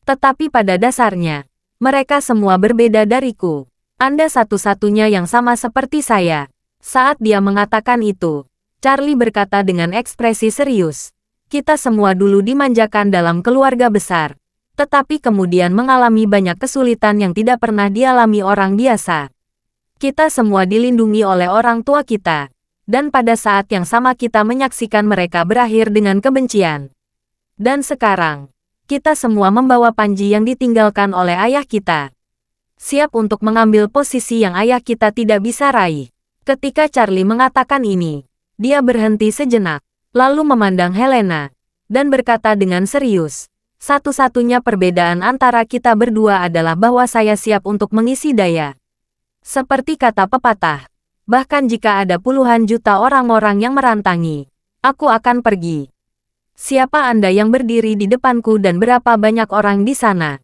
Tetapi pada dasarnya, mereka semua berbeda dariku. Anda satu-satunya yang sama seperti saya. Saat dia mengatakan itu, Charlie berkata dengan ekspresi serius, kita semua dulu dimanjakan dalam keluarga besar, tetapi kemudian mengalami banyak kesulitan yang tidak pernah dialami orang biasa. Kita semua dilindungi oleh orang tua kita, Dan pada saat yang sama kita menyaksikan mereka berakhir dengan kebencian. Dan sekarang, kita semua membawa panji yang ditinggalkan oleh ayah kita. Siap untuk mengambil posisi yang ayah kita tidak bisa raih. Ketika Charlie mengatakan ini, dia berhenti sejenak, lalu memandang Helena, dan berkata dengan serius, satu-satunya perbedaan antara kita berdua adalah bahwa saya siap untuk mengisi daya. Seperti kata pepatah, bahkan jika ada puluhan juta orang-orang yang merantangi, aku akan pergi. Siapa Anda yang berdiri di depanku dan berapa banyak orang di sana?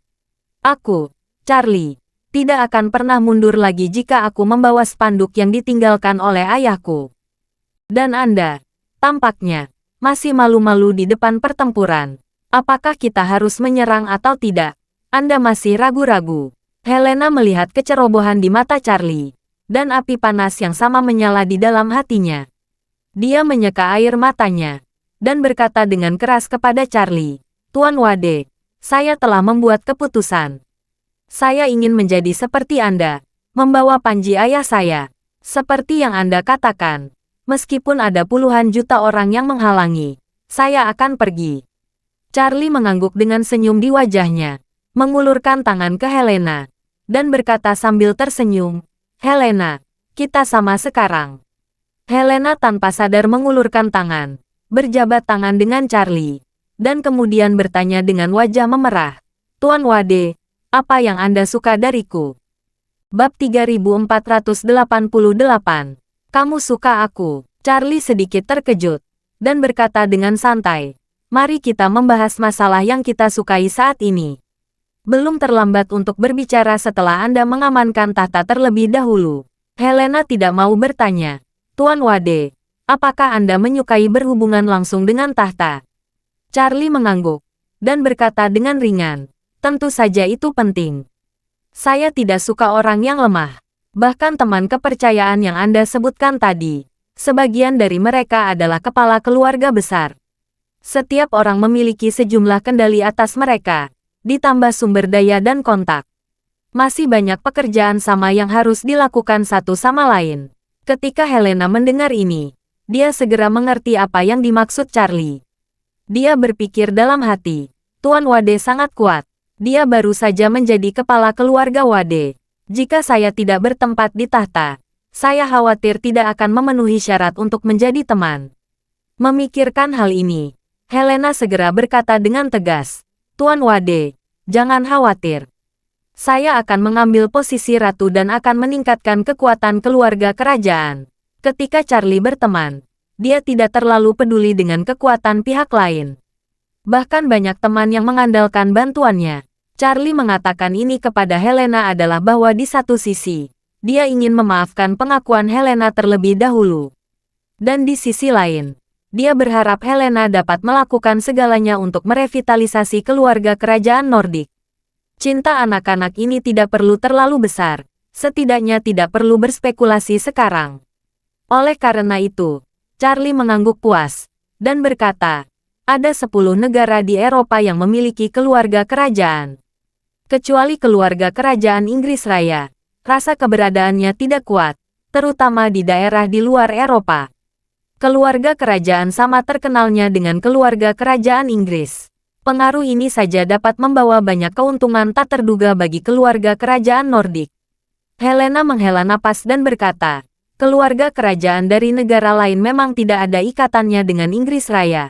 Aku, Charlie, tidak akan pernah mundur lagi jika aku membawa spanduk yang ditinggalkan oleh ayahku. Dan Anda, tampaknya, masih malu-malu di depan pertempuran. Apakah kita harus menyerang atau tidak? Anda masih ragu-ragu. Helena melihat kecerobohan di mata Charlie, dan api panas yang sama menyala di dalam hatinya. Dia menyeka air matanya, dan berkata dengan keras kepada Charlie, Tuan Wade, saya telah membuat keputusan. Saya ingin menjadi seperti Anda, membawa panji ayah saya. Seperti yang Anda katakan, meskipun ada puluhan juta orang yang menghalangi, saya akan pergi. Charlie mengangguk dengan senyum di wajahnya, mengulurkan tangan ke Helena, dan berkata sambil tersenyum, Helena, kita sama sekarang. Helena tanpa sadar mengulurkan tangan, berjabat tangan dengan Charlie, dan kemudian bertanya dengan wajah memerah, Tuan Wade, apa yang Anda suka dariku? Bab 3488, Kamu suka aku? Charlie sedikit terkejut, dan berkata dengan santai, mari kita membahas masalah yang kita sukai saat ini. Belum terlambat untuk berbicara setelah Anda mengamankan tahta terlebih dahulu. Helena tidak mau bertanya. Tuan Wade, apakah Anda menyukai berhubungan langsung dengan tahta? Charlie mengangguk, dan berkata dengan ringan, tentu saja itu penting. Saya tidak suka orang yang lemah. Bahkan teman kepercayaan yang Anda sebutkan tadi, sebagian dari mereka adalah kepala keluarga besar. Setiap orang memiliki sejumlah kendali atas mereka, ditambah sumber daya dan kontak. Masih banyak pekerjaan sama yang harus dilakukan satu sama lain. Ketika Helena mendengar ini, dia segera mengerti apa yang dimaksud Charlie. Dia berpikir dalam hati, Tuan Wade sangat kuat. Dia baru saja menjadi kepala keluarga Wade. Jika saya tidak bertempat di tahta, saya khawatir tidak akan memenuhi syarat untuk menjadi teman. Memikirkan hal ini, Helena segera berkata dengan tegas, Tuan Wade, jangan khawatir. Saya akan mengambil posisi ratu dan akan meningkatkan kekuatan keluarga kerajaan. Ketika Charlie berteman, dia tidak terlalu peduli dengan kekuatan pihak lain. Bahkan banyak teman yang mengandalkan bantuannya. Charlie mengatakan ini kepada Helena adalah bahwa di satu sisi, dia ingin memaafkan pengakuan Helena terlebih dahulu. Dan di sisi lain, dia berharap Helena dapat melakukan segalanya untuk merevitalisasi keluarga kerajaan Nordik. Cinta anak-anak ini tidak perlu terlalu besar, setidaknya tidak perlu berspekulasi sekarang. Oleh karena itu, Charlie mengangguk puas, dan berkata, ada 10 negara di Eropa yang memiliki keluarga kerajaan. Kecuali keluarga kerajaan Inggris Raya, rasa keberadaannya tidak kuat, terutama di daerah di luar Eropa. Keluarga kerajaan sama terkenalnya dengan keluarga kerajaan Inggris. Pengaruh ini saja dapat membawa banyak keuntungan tak terduga bagi keluarga kerajaan Nordik. Helena menghela napas dan berkata, keluarga kerajaan dari negara lain memang tidak ada ikatannya dengan Inggris Raya.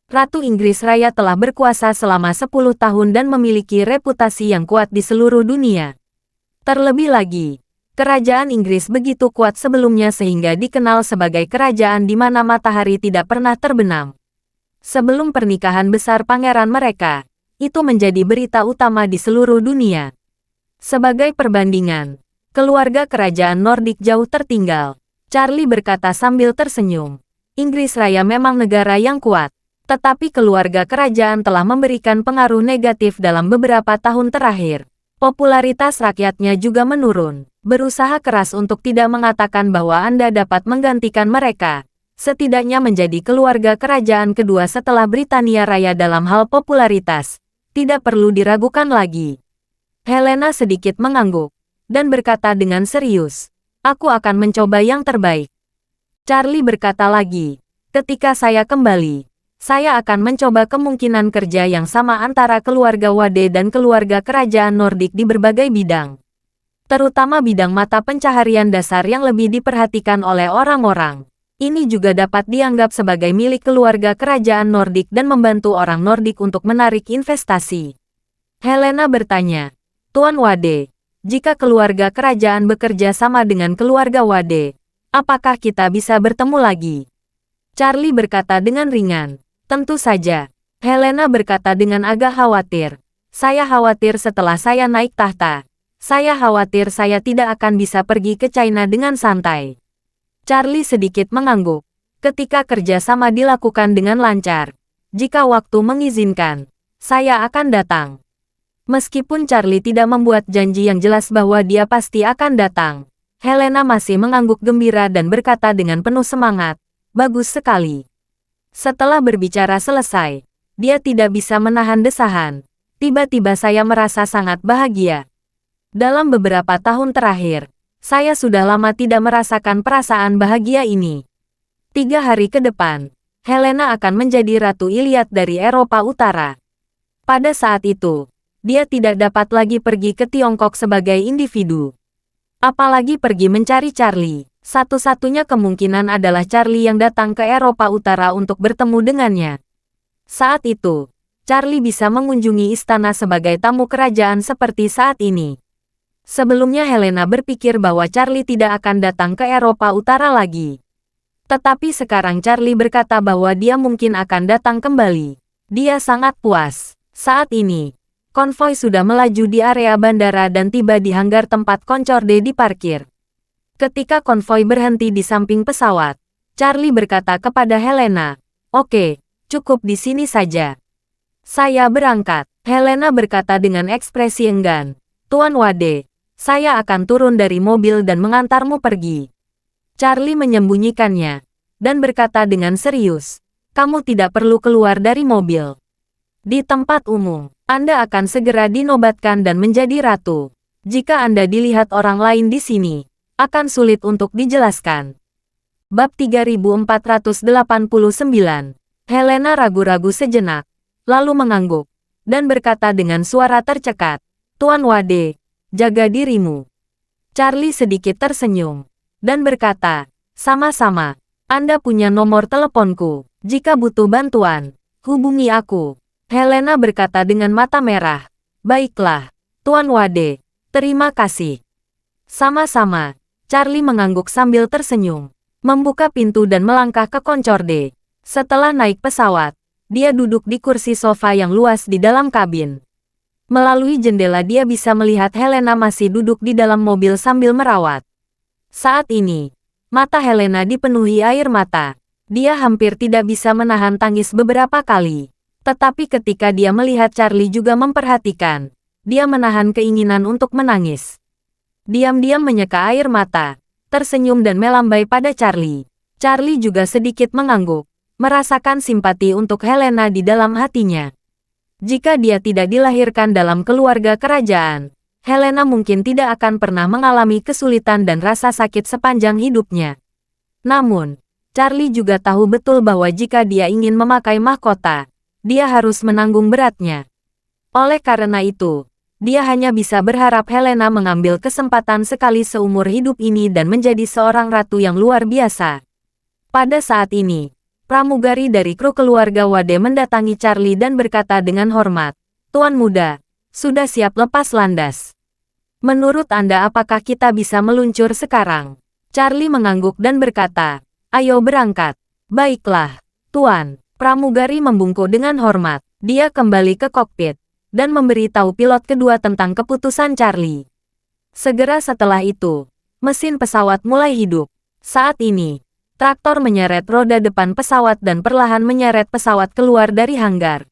Ratu Inggris Raya telah berkuasa selama 10 tahun dan memiliki reputasi yang kuat di seluruh dunia. Terlebih lagi, kerajaan Inggris begitu kuat sebelumnya sehingga dikenal sebagai kerajaan di mana matahari tidak pernah terbenam. Sebelum pernikahan besar pangeran mereka, itu menjadi berita utama di seluruh dunia. Sebagai perbandingan, keluarga kerajaan Nordik jauh tertinggal. Charlie berkata sambil tersenyum. Inggris Raya memang negara yang kuat, tetapi keluarga kerajaan telah memberikan pengaruh negatif dalam beberapa tahun terakhir. Popularitas rakyatnya juga menurun. Berusaha keras untuk tidak mengatakan bahwa Anda dapat menggantikan mereka. Setidaknya menjadi keluarga kerajaan kedua setelah Britania Raya dalam hal popularitas. Tidak perlu diragukan lagi. Helena sedikit mengangguk, dan berkata dengan serius, aku akan mencoba yang terbaik. Charlie berkata lagi, ketika saya kembali, saya akan mencoba kemungkinan kerja yang sama antara keluarga Wade dan keluarga kerajaan Nordik di berbagai bidang. Terutama bidang mata pencaharian dasar yang lebih diperhatikan oleh orang-orang. Ini juga dapat dianggap sebagai milik keluarga kerajaan Nordik dan membantu orang Nordik untuk menarik investasi. Helena bertanya, Tuan Wade, jika keluarga kerajaan bekerja sama dengan keluarga Wade, apakah kita bisa bertemu lagi? Charlie berkata dengan ringan, tentu saja. Helena berkata dengan agak khawatir, saya khawatir setelah saya naik tahta. Saya khawatir saya tidak akan bisa pergi ke China dengan santai. Charlie sedikit mengangguk. Ketika kerja sama dilakukan dengan lancar, jika waktu mengizinkan, saya akan datang. Meskipun Charlie tidak membuat janji yang jelas bahwa dia pasti akan datang, Helena masih mengangguk gembira dan berkata dengan penuh semangat, bagus sekali. Setelah berbicara selesai, dia tidak bisa menahan desahan. Tiba-tiba saya merasa sangat bahagia. Dalam beberapa tahun terakhir, saya sudah lama tidak merasakan perasaan bahagia ini. 3 hari ke depan, Helena akan menjadi Ratu Iliad dari Eropa Utara. Pada saat itu, dia tidak dapat lagi pergi ke Tiongkok sebagai individu. Apalagi pergi mencari Charlie. Satu-satunya kemungkinan adalah Charlie yang datang ke Eropa Utara untuk bertemu dengannya. Saat itu, Charlie bisa mengunjungi istana sebagai tamu kerajaan seperti saat ini. Sebelumnya Helena berpikir bahwa Charlie tidak akan datang ke Eropa Utara lagi. Tetapi sekarang Charlie berkata bahwa dia mungkin akan datang kembali. Dia sangat puas. Saat ini, konvoi sudah melaju di area bandara dan tiba di hanggar tempat Concorde diparkir. Ketika konvoi berhenti di samping pesawat, Charlie berkata kepada Helena, "Oke, cukup di sini saja. Saya berangkat." Helena berkata dengan ekspresi enggan, "Tuan Wade, saya akan turun dari mobil dan mengantarmu pergi." Charlie menyembunyikannya, dan berkata dengan serius, "Kamu tidak perlu keluar dari mobil. Di tempat umum, Anda akan segera dinobatkan dan menjadi ratu. Jika Anda dilihat orang lain di sini, akan sulit untuk dijelaskan." Bab 3489. Helena ragu-ragu sejenak, lalu mengangguk, dan berkata dengan suara tercekat, "Tuan Wade, jaga dirimu." Charlie sedikit tersenyum, dan berkata, "Sama-sama, Anda punya nomor teleponku. Jika butuh bantuan, hubungi aku." Helena berkata dengan mata merah, "Baiklah, Tuan Wade, terima kasih." Sama-sama, Charlie mengangguk sambil tersenyum, membuka pintu dan melangkah ke Concorde. Setelah naik pesawat, dia duduk di kursi sofa yang luas di dalam kabin. Melalui jendela dia bisa melihat Helena masih duduk di dalam mobil sambil merawat. Saat ini, mata Helena dipenuhi air mata. Dia hampir tidak bisa menahan tangis beberapa kali. Tetapi ketika dia melihat Charlie juga memperhatikan, dia menahan keinginan untuk menangis. Diam-diam menyeka air mata, tersenyum dan melambai pada Charlie. Charlie juga sedikit mengangguk, merasakan simpati untuk Helena di dalam hatinya. Jika dia tidak dilahirkan dalam keluarga kerajaan, Helena mungkin tidak akan pernah mengalami kesulitan dan rasa sakit sepanjang hidupnya. Namun, Charlie juga tahu betul bahwa jika dia ingin memakai mahkota, dia harus menanggung beratnya. Oleh karena itu, dia hanya bisa berharap Helena mengambil kesempatan sekali seumur hidup ini dan menjadi seorang ratu yang luar biasa. Pada saat ini, pramugari dari kru keluarga Wade mendatangi Charlie dan berkata dengan hormat, "Tuan muda, sudah siap lepas landas. Menurut Anda apakah kita bisa meluncur sekarang?" Charlie mengangguk dan berkata, "Ayo berangkat." "Baiklah, Tuan." Pramugari membungkuk dengan hormat. Dia kembali ke kokpit dan memberitahu pilot kedua tentang keputusan Charlie. Segera setelah itu, mesin pesawat mulai hidup. Saat ini, traktor menyeret roda depan pesawat dan perlahan menyeret pesawat keluar dari hanggar.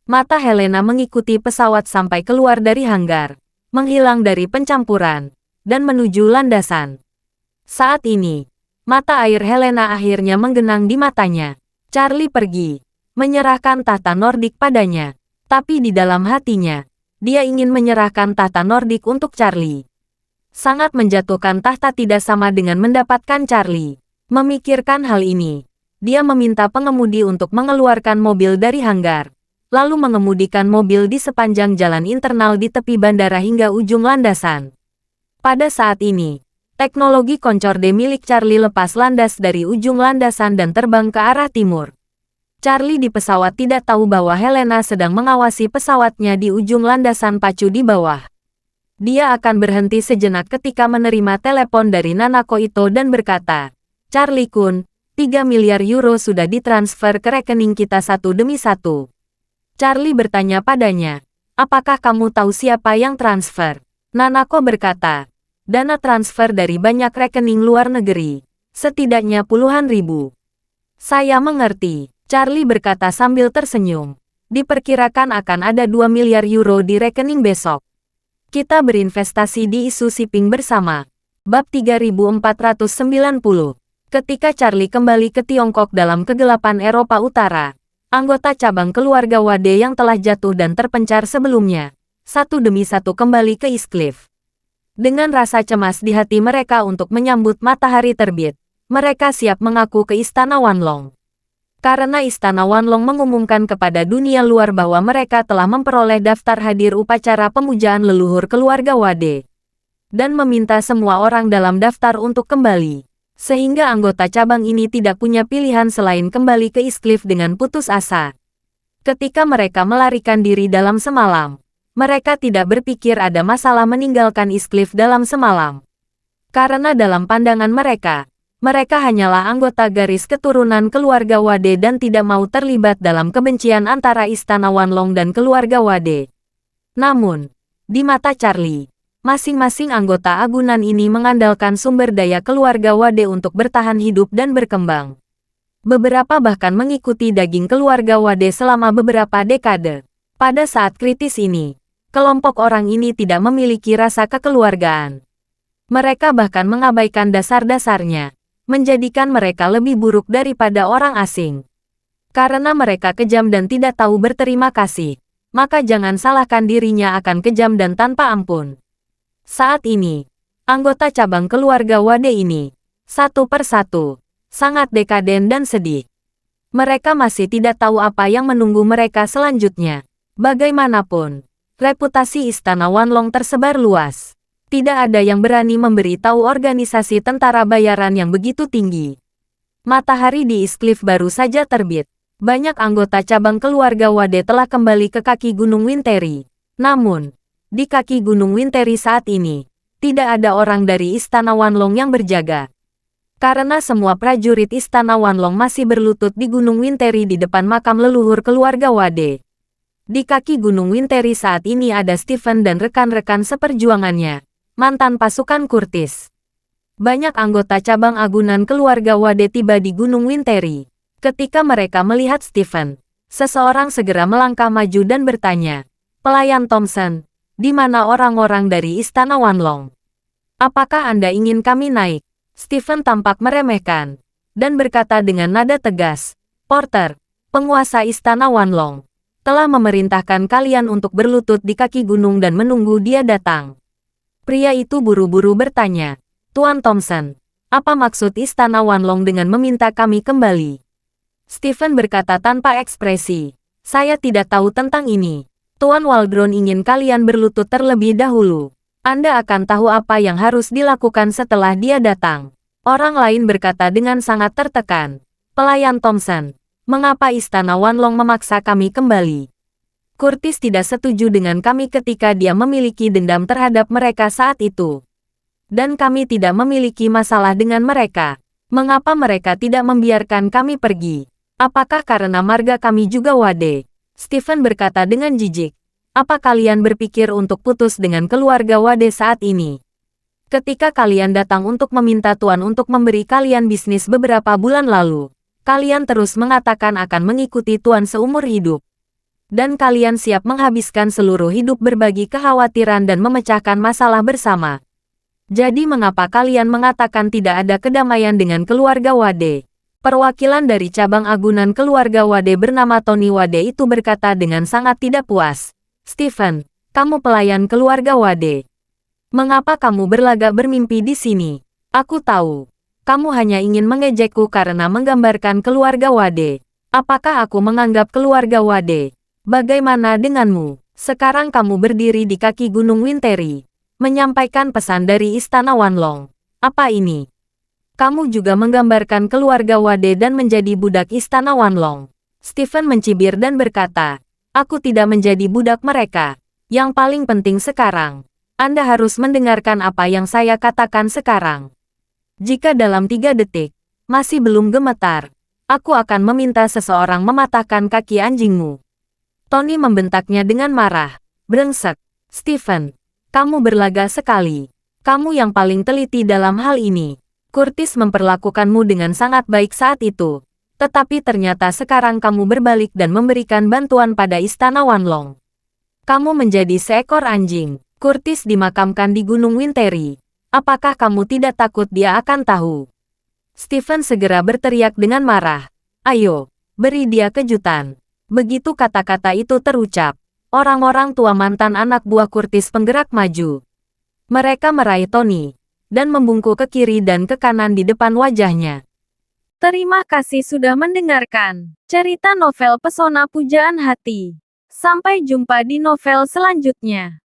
Mata Helena mengikuti pesawat sampai keluar dari hanggar, menghilang dari pencampuran, dan menuju landasan. Saat ini, mata air Helena akhirnya menggenang di matanya. Charlie pergi, menyerahkan tahta Nordik padanya. Tapi di dalam hatinya, dia ingin menyerahkan tahta Nordik untuk Charlie. Sangat menjatuhkan tahta tidak sama dengan mendapatkan Charlie. Memikirkan hal ini, dia meminta pengemudi untuk mengeluarkan mobil dari hanggar, lalu mengemudikan mobil di sepanjang jalan internal di tepi bandara hingga ujung landasan. Pada saat ini, teknologi koncorde milik Charlie lepas landas dari ujung landasan dan terbang ke arah timur. Charlie di pesawat tidak tahu bahwa Helena sedang mengawasi pesawatnya di ujung landasan pacu di bawah. Dia akan berhenti sejenak ketika menerima telepon dari Nanako Ito dan berkata, "Charlie-kun, 3 miliar euro sudah ditransfer ke rekening kita satu demi satu." Charlie bertanya padanya, "Apakah kamu tahu siapa yang transfer?" Nanako berkata, "Dana transfer dari banyak rekening luar negeri, setidaknya puluhan ribu." "Saya mengerti," Charlie berkata sambil tersenyum. "Diperkirakan akan ada 2 miliar euro di rekening besok. Kita berinvestasi di isu shipping bersama." Bab 3490. Ketika Charlie kembali ke Tiongkok dalam kegelapan Eropa Utara, anggota cabang keluarga Wade yang telah jatuh dan terpencar sebelumnya, satu demi satu kembali ke East Cliff. Dengan rasa cemas di hati mereka untuk menyambut matahari terbit, mereka siap mengaku ke Istana Wanlong. Karena Istana Wanlong mengumumkan kepada dunia luar bahwa mereka telah memperoleh daftar hadir upacara pemujaan leluhur keluarga Wade, dan meminta semua orang dalam daftar untuk kembali, sehingga anggota cabang ini tidak punya pilihan selain kembali ke East Cliff dengan putus asa. Ketika mereka melarikan diri dalam semalam, mereka tidak berpikir ada masalah meninggalkan East Cliff dalam semalam. Karena dalam pandangan mereka hanyalah anggota garis keturunan keluarga Wade dan tidak mau terlibat dalam kebencian antara Istana Wanlong dan keluarga Wade. Namun, di mata Charlie, masing-masing anggota agunan ini mengandalkan sumber daya keluarga Wade untuk bertahan hidup dan berkembang. Beberapa bahkan mengikuti daging keluarga Wade selama beberapa dekade. Pada saat kritis ini, kelompok orang ini tidak memiliki rasa kekeluargaan. Mereka bahkan mengabaikan dasar-dasarnya, menjadikan mereka lebih buruk daripada orang asing. Karena mereka kejam dan tidak tahu berterima kasih, maka jangan salahkan dirinya akan kejam dan tanpa ampun. Saat ini, anggota cabang keluarga Wade ini, satu persatu, sangat dekaden dan sedih. Mereka masih tidak tahu apa yang menunggu mereka selanjutnya. Bagaimanapun, reputasi Istana Wanlong tersebar luas. Tidak ada yang berani memberitahu organisasi tentara bayaran yang begitu tinggi. Matahari di East Cliff baru saja terbit. Banyak anggota cabang keluarga Wade telah kembali ke kaki Gunung Winteri. Namun, di kaki Gunung Winteri saat ini, tidak ada orang dari Istana Wanlong yang berjaga. Karena semua prajurit Istana Wanlong masih berlutut di Gunung Winteri di depan makam leluhur keluarga Wade. Di kaki Gunung Winteri saat ini ada Stephen dan rekan-rekan seperjuangannya, mantan pasukan Kurtis. Banyak anggota cabang agunan keluarga Wade tiba di Gunung Winteri. Ketika mereka melihat Stephen, seseorang segera melangkah maju dan bertanya, "Pelayan Thompson, di mana orang-orang dari Istana Wanlong? Apakah Anda ingin kami naik?" Stephen tampak meremehkan, dan berkata dengan nada tegas, "Porter, penguasa Istana Wanlong, telah memerintahkan kalian untuk berlutut di kaki gunung dan menunggu dia datang." Pria itu buru-buru bertanya, "Tuan Thompson, apa maksud Istana Wanlong dengan meminta kami kembali?" Stephen berkata tanpa ekspresi, "Saya tidak tahu tentang ini. Tuan Waldron ingin kalian berlutut terlebih dahulu. Anda akan tahu apa yang harus dilakukan setelah dia datang." Orang lain berkata dengan sangat tertekan, "Pelayan Thompson, mengapa Istana Wanlong memaksa kami kembali? Kurtis tidak setuju dengan kami ketika dia memiliki dendam terhadap mereka saat itu. Dan kami tidak memiliki masalah dengan mereka. Mengapa mereka tidak membiarkan kami pergi? Apakah karena marga kami juga Wade?" Stephen berkata dengan jijik, "Apa kalian berpikir untuk putus dengan keluarga Wade saat ini? Ketika kalian datang untuk meminta Tuan untuk memberi kalian bisnis beberapa bulan lalu, kalian terus mengatakan akan mengikuti Tuan seumur hidup. Dan kalian siap menghabiskan seluruh hidup berbagi kekhawatiran dan memecahkan masalah bersama. Jadi mengapa kalian mengatakan tidak ada kedamaian dengan keluarga Wade?" Perwakilan dari cabang agunan keluarga Wade bernama Tony Wade itu berkata dengan sangat tidak puas, "Stephen, kamu pelayan keluarga Wade. Mengapa kamu berlagak bermimpi di sini? Aku tahu. Kamu hanya ingin mengejekku karena menggambarkan keluarga Wade. Apakah aku menganggap keluarga Wade? Bagaimana denganmu? Sekarang kamu berdiri di kaki Gunung Winteri, menyampaikan pesan dari Istana Wanlong. Apa ini? Kamu juga menggambarkan keluarga Wade dan menjadi budak Istana Wanlong. Stephen mencibir dan berkata, aku tidak menjadi budak mereka. Yang paling penting sekarang, Anda harus mendengarkan apa yang saya katakan sekarang. Jika dalam 3 detik, masih belum gemetar, aku akan meminta seseorang mematahkan kaki anjingmu. Tony membentaknya dengan marah. Brengsek, Stephen. Kamu berlaga sekali. Kamu yang paling teliti dalam hal ini. Curtis memperlakukanmu dengan sangat baik saat itu. Tetapi ternyata sekarang kamu berbalik dan memberikan bantuan pada Istana Wanlong. Kamu menjadi seekor anjing. Curtis dimakamkan di Gunung Winteri. Apakah kamu tidak takut dia akan tahu? Stephen segera berteriak dengan marah. Ayo, beri dia kejutan. Begitu kata-kata itu terucap, orang-orang tua mantan anak buah Curtis penggerak maju. Mereka meraih Tony, dan membungkuk ke kiri dan ke kanan di depan wajahnya. Terima kasih sudah mendengarkan cerita novel Pesona Pujaan Hati. Sampai jumpa di novel selanjutnya.